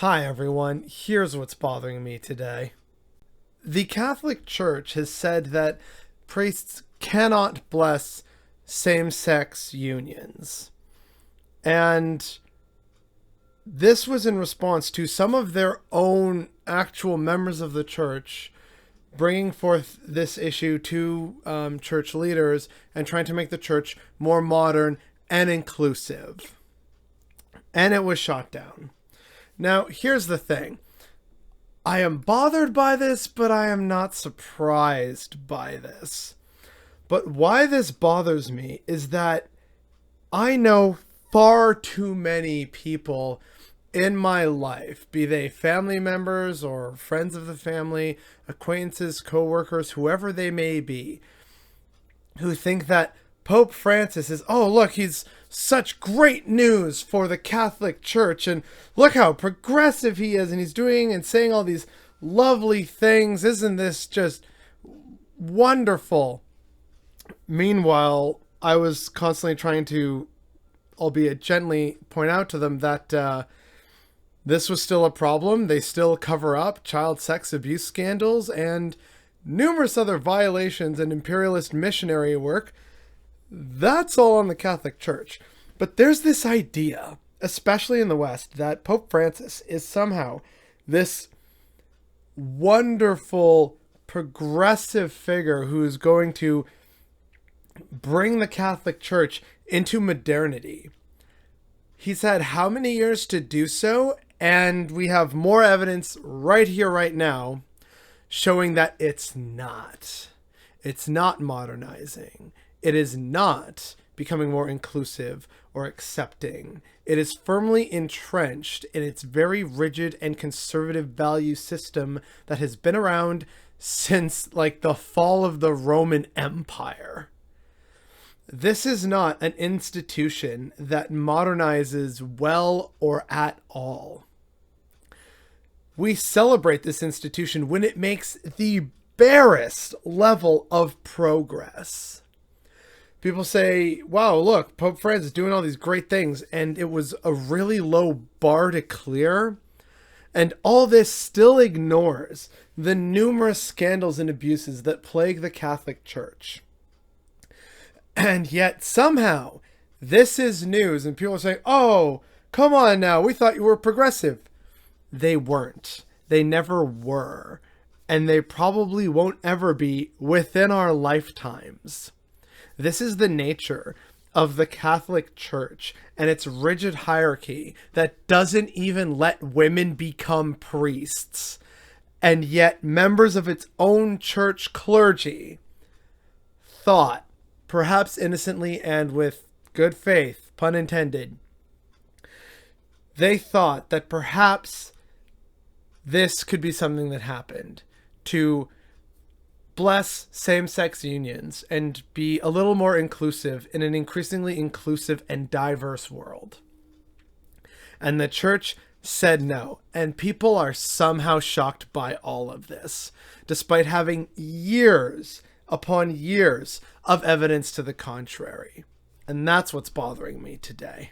Hi everyone, here's what's bothering me today. The Catholic Church has said that priests cannot bless same-sex unions. And this was in response to some of their own actual members of the church bringing forth this issue to church leaders and trying to make the church more modern and inclusive. And it was shot down. Now, here's the thing. I am bothered by this, but I am not surprised by this. But why this bothers me is that I know far too many people in my life, be they family members or friends of the family, acquaintances, co-workers, whoever they may be, who think that Pope Francis is, oh, look, he's such great news for the Catholic Church, and look how progressive he is, and he's doing and saying all these lovely things. Isn't this just wonderful? Meanwhile, I was constantly trying to, albeit gently, point out to them that this was still a problem. They still cover up child sex abuse scandals and numerous other violations and imperialist missionary work. That's all on the Catholic Church. But there's this idea, especially in the West, that Pope Francis is somehow this wonderful, progressive figure who is going to bring the Catholic Church into modernity. He's had how many years to do so? And we have more evidence right here, right now, showing that it's not. It's not modernizing. It is not becoming more inclusive or accepting. It is firmly entrenched in its very rigid and conservative value system that has been around since like the fall of the Roman Empire. This is not an institution that modernizes well or at all. We celebrate this institution when it makes the barest level of progress. People say, wow, look, Pope Francis is doing all these great things, and it was a really low bar to clear. And all this still ignores the numerous scandals and abuses that plague the Catholic Church. And yet somehow this is news, and people are saying, oh, come on now, we thought you were progressive. They weren't. They never were. And they probably won't ever be within our lifetimes. This is the nature of the Catholic Church and its rigid hierarchy that doesn't even let women become priests. And yet members of its own church clergy thought, perhaps innocently and with good faith, pun intended, they thought that perhaps this could be something that happened to bless same-sex unions and be a little more inclusive in an increasingly inclusive and diverse world. And the church said no. And people are somehow shocked by all of this, despite having years upon years of evidence to the contrary. And that's what's bothering me today.